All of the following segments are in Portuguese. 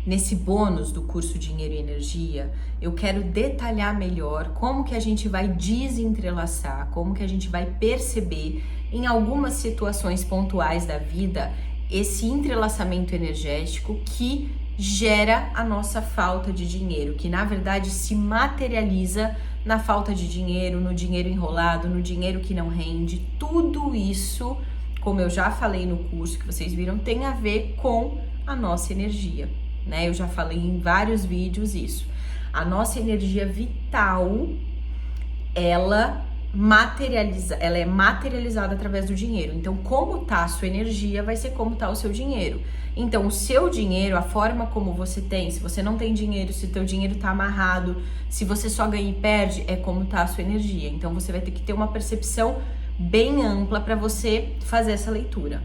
nesse bônus do curso Dinheiro e Energia, eu quero detalhar melhor como que a gente vai desentrelaçar, como que a gente vai perceber em algumas situações pontuais da vida esse entrelaçamento energético que gera a nossa falta de dinheiro, que na verdade se materializa na falta de dinheiro, no dinheiro enrolado, no dinheiro que não rende. Tudo isso, como eu já falei no curso que vocês viram, tem a ver com a nossa energia, né? Eu já falei em vários vídeos isso. A nossa energia vital, ela é materializada através do dinheiro. Então, como tá a sua energia, vai ser como tá o seu dinheiro. Então, o seu dinheiro, a forma como você tem, se você não tem dinheiro, se o teu dinheiro tá amarrado, se você só ganha e perde, é como tá a sua energia. Então, você vai ter que ter uma percepção bem ampla para você fazer essa leitura.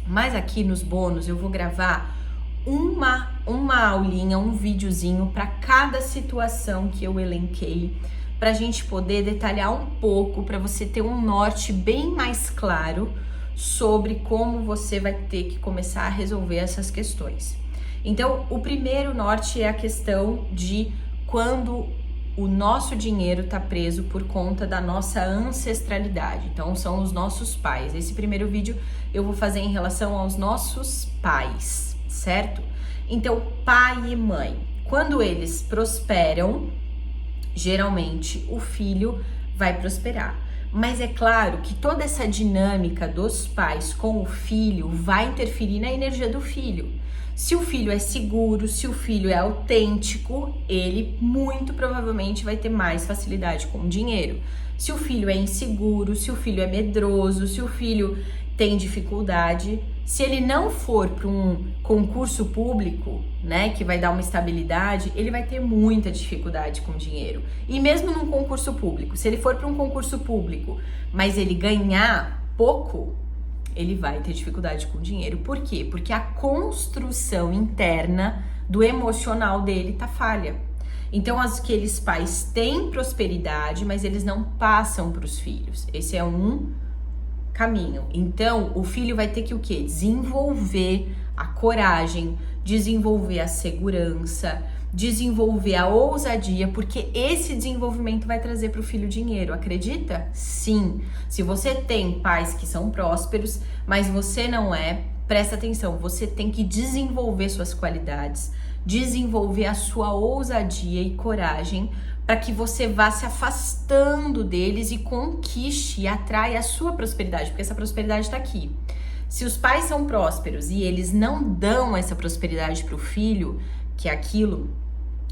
Mas aqui nos bônus eu vou gravar uma aulinha, um videozinho para cada situação que eu elenquei, para a gente poder detalhar um pouco, para você ter um norte bem mais claro sobre como você vai ter que começar a resolver essas questões. Então, o primeiro norte é a questão de quando o nosso dinheiro está preso por conta da nossa ancestralidade. Então, são os nossos pais. Esse primeiro vídeo eu vou fazer em relação aos nossos pais, certo? Então, pai e mãe, quando eles prosperam, geralmente o filho vai prosperar. Mas é claro que toda essa dinâmica dos pais com o filho vai interferir na energia do filho. Se o filho é seguro, se o filho é autêntico, ele muito provavelmente vai ter mais facilidade com o dinheiro. Se o filho é inseguro, se o filho é medroso, se o filho tem dificuldade, se ele não for para um concurso público, né, que vai dar uma estabilidade, ele vai ter muita dificuldade com dinheiro. E mesmo num concurso público, se ele for para um concurso público, mas ele ganhar pouco, ele vai ter dificuldade com dinheiro. Por quê? Porque a construção interna do emocional dele tá falha. Então, aqueles pais têm prosperidade, mas eles não passam para os filhos. Esse é um caminho. Então, o filho vai ter que o quê? Desenvolver a coragem, desenvolver a segurança, desenvolver a ousadia, porque esse desenvolvimento vai trazer para o filho dinheiro, acredita? Sim. Se você tem pais que são prósperos, mas você não é, presta atenção, você tem que desenvolver suas qualidades, desenvolver a sua ousadia e coragem para que você vá se afastando deles e conquiste e atraia a sua prosperidade, porque essa prosperidade está aqui. Se os pais são prósperos e eles não dão essa prosperidade para o filho, que é aquilo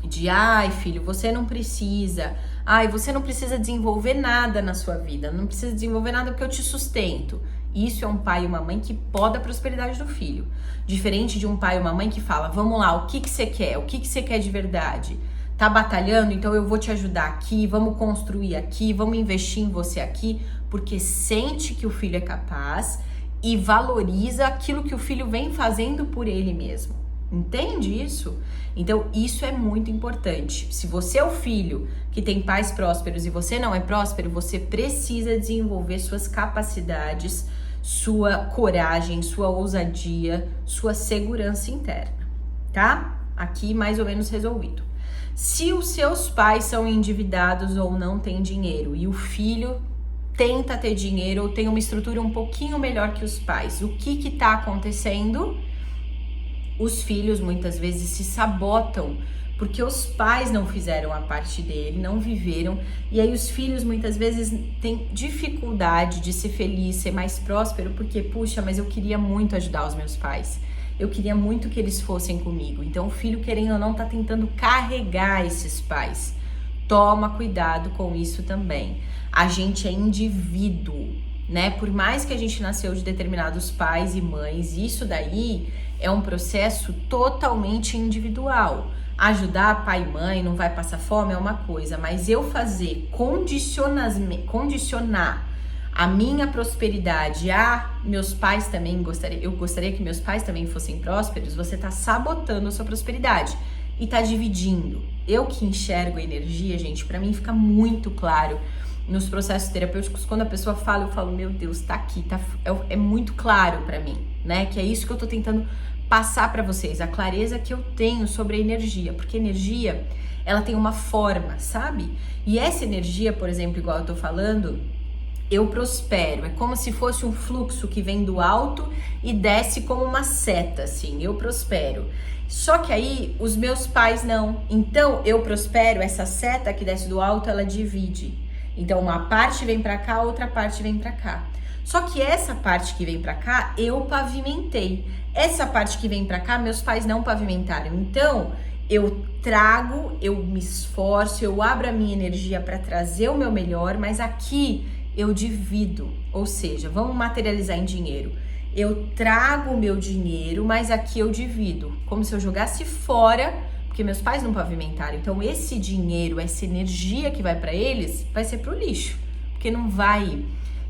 de, ai filho, você não precisa, ai você não precisa desenvolver nada na sua vida, não precisa desenvolver nada porque eu te sustento. Isso é um pai e uma mãe que poda a prosperidade do filho. Diferente de um pai e uma mãe que fala, vamos lá, o que você quer? O que você quer de verdade? Tá batalhando? Então eu vou te ajudar aqui, vamos construir aqui, vamos investir em você aqui, porque sente que o filho é capaz e valoriza aquilo que o filho vem fazendo por ele mesmo. Entende isso? Então isso é muito importante. Se você é o filho que tem pais prósperos e você não é próspero, você precisa desenvolver suas capacidades, sua coragem, sua ousadia, sua segurança interna, tá? Aqui mais ou menos resolvido. Se os seus pais são endividados ou não têm dinheiro e o filho tenta ter dinheiro ou tem uma estrutura um pouquinho melhor que os pais, o que tá acontecendo? Os filhos muitas vezes se sabotam porque os pais não fizeram a parte dele, não viveram, e aí os filhos muitas vezes têm dificuldade de ser feliz, ser mais próspero, porque, puxa, mas eu queria muito ajudar os meus pais, eu queria muito que eles fossem comigo. Então o filho, querendo ou não, tá tentando carregar esses pais. Toma cuidado com isso também. A gente é indivíduo, né? Por mais que a gente nasceu de determinados pais e mães, isso daí é um processo totalmente individual. Ajudar pai e mãe, não vai passar fome é uma coisa, mas eu fazer condicionar a minha prosperidade a meus pais também eu gostaria que meus pais também fossem prósperos, você tá sabotando a sua prosperidade e tá dividindo. Eu que enxergo a energia, gente, pra mim fica muito claro nos processos terapêuticos, quando a pessoa fala, eu falo, meu Deus, tá aqui, é muito claro pra mim, né? Que é isso que eu tô tentando passar para vocês a clareza que eu tenho sobre a energia, porque energia, ela tem uma forma, sabe? E essa energia, por exemplo, igual eu tô falando, eu prospero, é como se fosse um fluxo que vem do alto e desce como uma seta, assim, eu prospero. Só que aí, os meus pais não. Então, eu prospero, essa seta que desce do alto, ela divide. Então, uma parte vem pra cá, outra parte vem pra cá. Só que essa parte que vem pra cá, eu pavimentei. Essa parte que vem pra cá, meus pais não pavimentaram. Então, eu trago, eu me esforço, eu abro a minha energia pra trazer o meu melhor, mas aqui eu divido. Ou seja, vamos materializar em dinheiro. Eu trago o meu dinheiro, mas aqui eu divido. Como se eu jogasse fora, porque meus pais não pavimentaram. Então, esse dinheiro, essa energia que vai pra eles, vai ser pro lixo. Porque não vai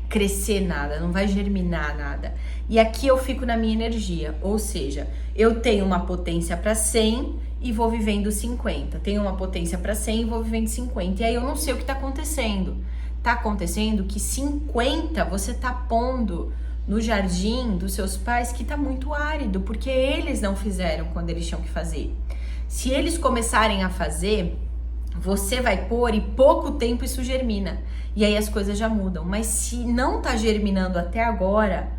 crescer nada, não vai germinar nada. E aqui eu fico na minha energia. Ou seja, eu tenho uma potência para 100 e vou vivendo 50. Tenho uma potência para 100 e vou vivendo 50. E aí eu não sei o que tá acontecendo. Tá acontecendo que 50 você tá pondo no jardim dos seus pais que tá muito árido, porque eles não fizeram quando eles tinham que fazer. Se eles começarem a fazer, você vai pôr e pouco tempo isso germina. E aí as coisas já mudam. Mas se não tá germinando até agora,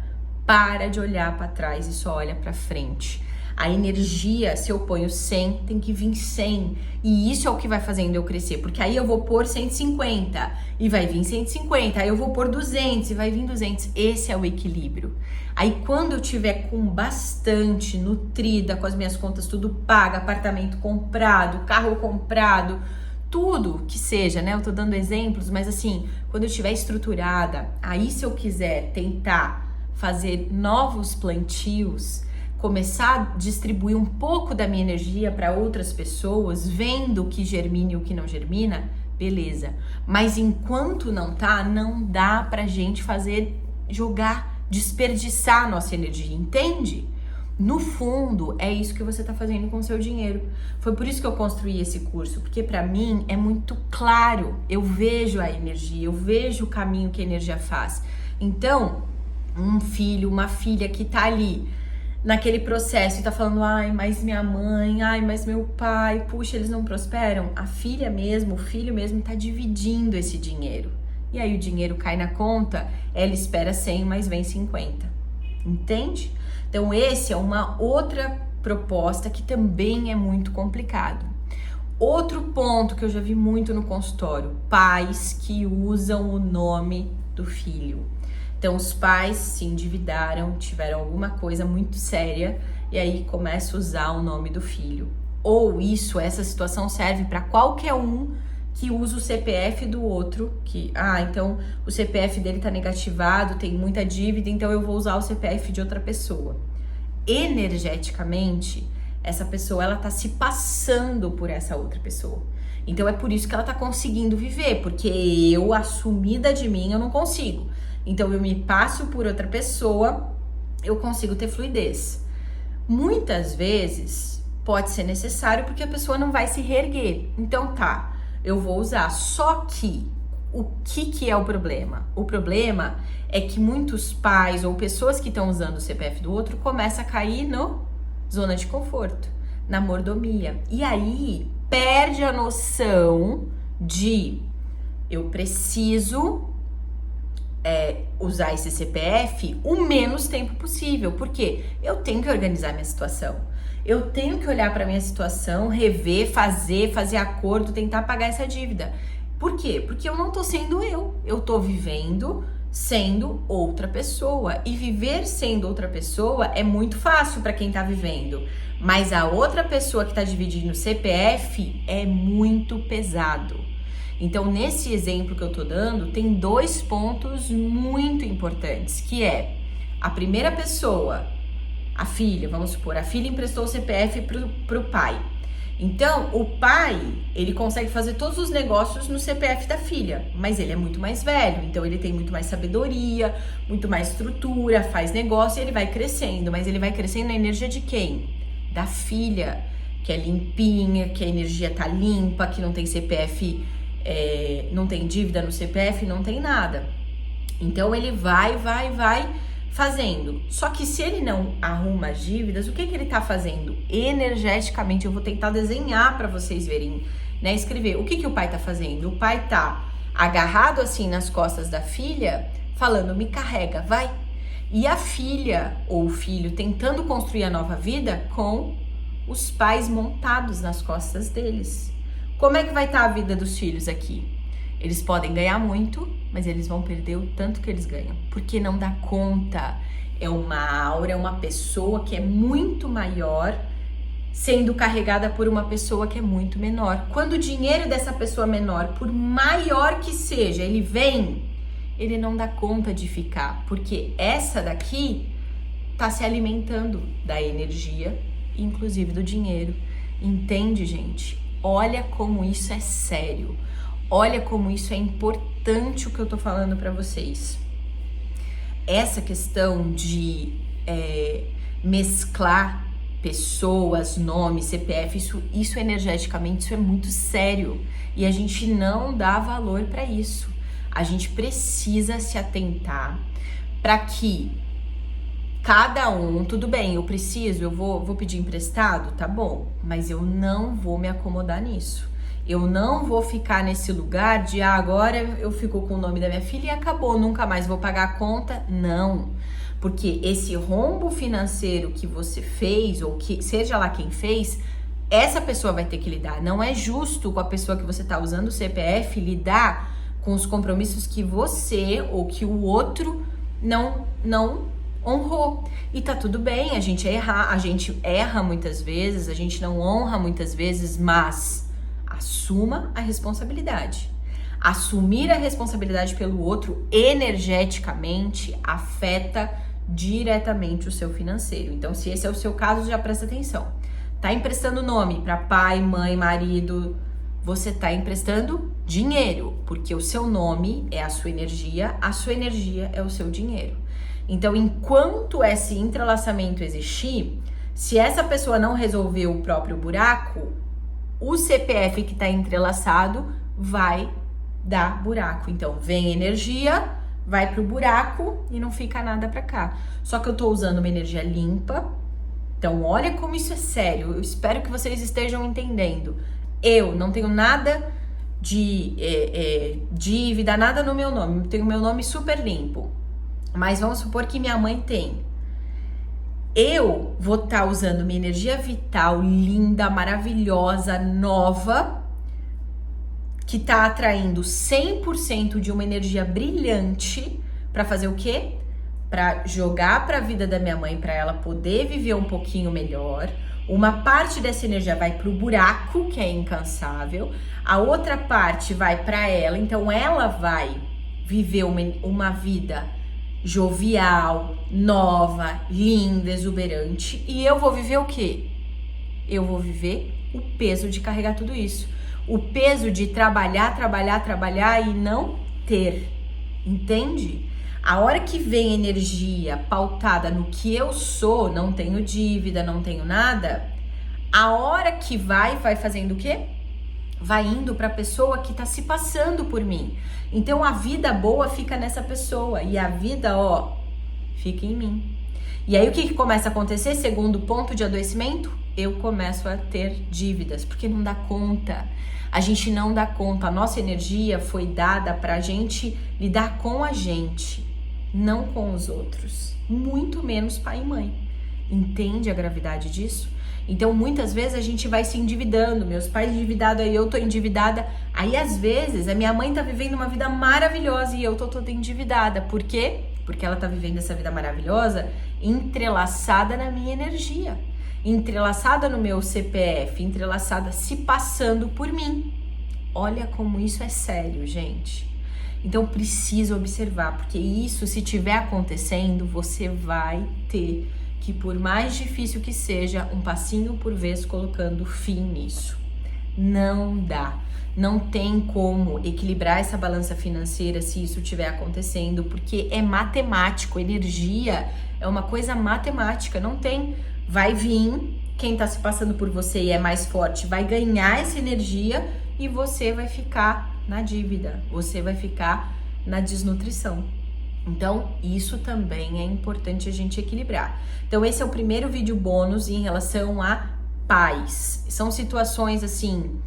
para de olhar para trás e só olha para frente. A energia, se eu ponho 100, tem que vir 100. E isso é o que vai fazendo eu crescer. Porque aí eu vou pôr 150 e vai vir 150. Aí eu vou pôr 200 e vai vir 200. Esse é o equilíbrio. Aí quando eu tiver com bastante, nutrida, com as minhas contas tudo paga, apartamento comprado, carro comprado, tudo que seja, né? Eu tô dando exemplos, mas assim, quando eu estiver estruturada, aí se eu quiser tentar fazer novos plantios, começar a distribuir um pouco da minha energia para outras pessoas, vendo o que germina e o que não germina, beleza. Mas enquanto não tá, não dá pra gente jogar, desperdiçar a nossa energia, entende? No fundo, é isso que você tá fazendo com o seu dinheiro. Foi por isso que eu construí esse curso, porque para mim é muito claro, eu vejo a energia, eu vejo o caminho que a energia faz. Então, um filho, uma filha que tá ali, naquele processo e tá falando, ai, mas minha mãe, ai, mas meu pai, puxa, eles não prosperam. A filha mesmo, o filho mesmo tá dividindo esse dinheiro. E aí o dinheiro cai na conta, ela espera 100, mas vem 50. Entende? Então esse é uma outra proposta que também é muito complicado. Outro ponto que eu já vi muito no consultório, pais que usam o nome do filho. Então, os pais se endividaram, tiveram alguma coisa muito séria e aí começa a usar o nome do filho. Ou essa situação serve para qualquer um que usa o CPF do outro, então o CPF dele tá negativado, tem muita dívida, então eu vou usar o CPF de outra pessoa. Energeticamente, essa pessoa, ela tá se passando por essa outra pessoa. Então, é por isso que ela tá conseguindo viver, porque eu, assumida de mim, eu não consigo. Então, eu me passo por outra pessoa, eu consigo ter fluidez. Muitas vezes, pode ser necessário porque a pessoa não vai se reerguer. Então, tá, eu vou usar. Só que, o que é o problema? O problema é que muitos pais ou pessoas que estão usando o CPF do outro começam a cair no zona de conforto, na mordomia. E aí, perde a noção de eu preciso usar esse CPF o menos tempo possível, porque eu tenho que organizar minha situação, eu tenho que olhar para minha situação, rever, fazer acordo, tentar pagar essa dívida. Por quê? Porque eu não tô sendo eu tô vivendo sendo outra pessoa, e viver sendo outra pessoa é muito fácil para quem tá vivendo, mas a outra pessoa que tá dividindo o CPF é muito pesado. Então, nesse exemplo que eu tô dando, tem 2 pontos muito importantes, que é a primeira pessoa, a filha, vamos supor, a filha emprestou o CPF pro pai. Então, o pai, ele consegue fazer todos os negócios no CPF da filha, mas ele é muito mais velho, então ele tem muito mais sabedoria, muito mais estrutura, faz negócio e ele vai crescendo, mas ele vai crescendo na energia de quem? Da filha, que é limpinha, que a energia tá limpa, que não tem CPF, não tem dívida no CPF, não tem nada. Então ele vai fazendo. Só que se ele não arruma as dívidas, o que ele tá fazendo? Energeticamente, eu vou tentar desenhar para vocês verem, né? Escrever. O que o pai tá fazendo? O pai tá agarrado assim nas costas da filha, falando, me carrega, vai. E a filha ou o filho tentando construir a nova vida com os pais montados nas costas deles. Como é que vai estar a vida dos filhos aqui? Eles podem ganhar muito, mas eles vão perder o tanto que eles ganham, porque não dá conta. É uma aura, é uma pessoa que é muito maior, sendo carregada por uma pessoa que é muito menor. Quando o dinheiro dessa pessoa menor, por maior que seja, ele vem, ele não dá conta de ficar, porque essa daqui tá se alimentando da energia, inclusive do dinheiro. Entende, gente? Olha como isso é sério. Olha como isso é importante o que eu tô falando para vocês. Essa questão de mesclar pessoas, nomes, CPF, isso energeticamente, isso é muito sério. E a gente não dá valor para isso. A gente precisa se atentar para que cada um, tudo bem, eu preciso, eu vou pedir emprestado, tá bom, mas eu não vou me acomodar nisso. Eu não vou ficar nesse lugar de agora eu fico com o nome da minha filha e acabou, nunca mais vou pagar a conta. Não, porque esse rombo financeiro que você fez, ou que seja lá quem fez, essa pessoa vai ter que lidar. Não é justo com a pessoa que você tá usando o CPF lidar com os compromissos que você ou que o outro não honrou. E tá tudo bem, a gente erra muitas vezes, a gente não honra muitas vezes, mas assuma a responsabilidade. Assumir a responsabilidade pelo outro energeticamente afeta diretamente o seu financeiro. Então, se esse é o seu caso, já presta atenção. Tá emprestando nome para pai, mãe, marido, você tá emprestando dinheiro, porque o seu nome é a sua energia é o seu dinheiro. Então, enquanto esse entrelaçamento existir, se essa pessoa não resolver o próprio buraco, o CPF que está entrelaçado vai dar buraco. Então, vem energia, vai pro buraco e não fica nada para cá. Só que eu tô usando uma energia limpa. Então, olha como isso é sério. Eu espero que vocês estejam entendendo. Eu não tenho nada de dívida, nada no meu nome. Tenho meu nome super limpo. Mas vamos supor que minha mãe tem. Eu vou estar usando minha energia vital, linda, maravilhosa, nova, que tá atraindo 100% de uma energia brilhante para fazer o quê? Para jogar para a vida da minha mãe, para ela poder viver um pouquinho melhor. Uma parte dessa energia vai pro buraco, que é incansável. A outra parte vai para ela, então ela vai viver uma vida jovial, nova, linda, exuberante. E eu vou viver o quê? Eu vou viver o peso de carregar tudo isso. O peso de trabalhar e não ter. Entende? A hora que vem energia pautada no que eu sou, não tenho dívida, não tenho nada, a hora que vai fazendo o quê? Vai indo para a pessoa que tá se passando por mim. Então a vida boa fica nessa pessoa e a vida, fica em mim. E aí o que começa a acontecer? Segundo ponto de adoecimento, eu começo a ter dívidas, porque não dá conta. A gente não dá conta. A nossa energia foi dada pra gente lidar com a gente, não com os outros. Muito menos pai e mãe. Entende a gravidade disso? Então, muitas vezes a gente vai se endividando, meus pais endividados, aí eu tô endividada. Aí, às vezes, a minha mãe tá vivendo uma vida maravilhosa e eu tô toda endividada. Por quê? Porque ela tá vivendo essa vida maravilhosa entrelaçada na minha energia, entrelaçada no meu CPF, entrelaçada se passando por mim. Olha como isso é sério, gente. Então, precisa observar, porque isso, se tiver acontecendo, você vai ter que, por mais difícil que seja, um passinho por vez colocando fim nisso. Não dá. Não tem como equilibrar essa balança financeira se isso estiver acontecendo, porque é matemático. Energia é uma coisa matemática. Não tem. Vai vir, quem tá se passando por você e é mais forte vai ganhar essa energia e você vai ficar na dívida. Você vai ficar na desnutrição. Então, isso também é importante a gente equilibrar. Então, esse é o primeiro vídeo bônus em relação a pais. São situações, assim,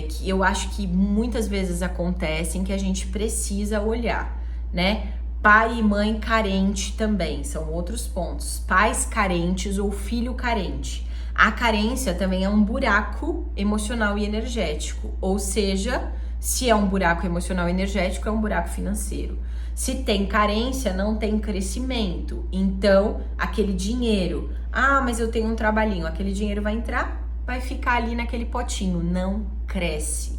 que eu acho que muitas vezes acontecem que a gente precisa olhar, né? Pai e mãe carente também, são outros pontos. Pais carentes ou filho carente. A carência também é um buraco emocional e energético, ou seja, se é um buraco emocional e energético, é um buraco financeiro. Se tem carência, não tem crescimento. Então, aquele dinheiro, mas eu tenho um trabalhinho, aquele dinheiro vai entrar, vai ficar ali naquele potinho, não cresce.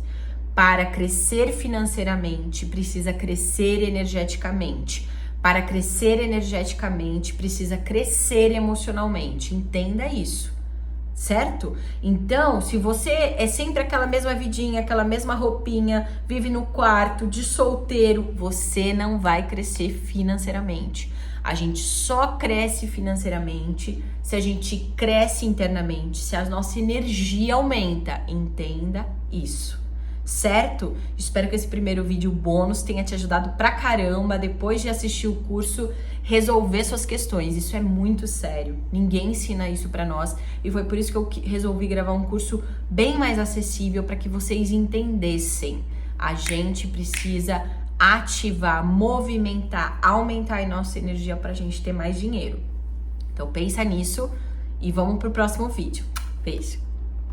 Para crescer financeiramente, precisa crescer energeticamente. Para crescer energeticamente, precisa crescer emocionalmente. Entenda isso, certo? Então, se você é sempre aquela mesma vidinha, aquela mesma roupinha, vive no quarto de solteiro, você não vai crescer financeiramente. A gente só cresce financeiramente se a gente cresce internamente, se a nossa energia aumenta. Entenda isso. Certo? Espero que esse primeiro vídeo bônus tenha te ajudado pra caramba, depois de assistir o curso, resolver suas questões. Isso é muito sério. Ninguém ensina isso pra nós e foi por isso que eu resolvi gravar um curso bem mais acessível para que vocês entendessem. A gente precisa ativar, movimentar, aumentar a nossa energia pra gente ter mais dinheiro. Então pensa nisso e vamos pro próximo vídeo. Beijo!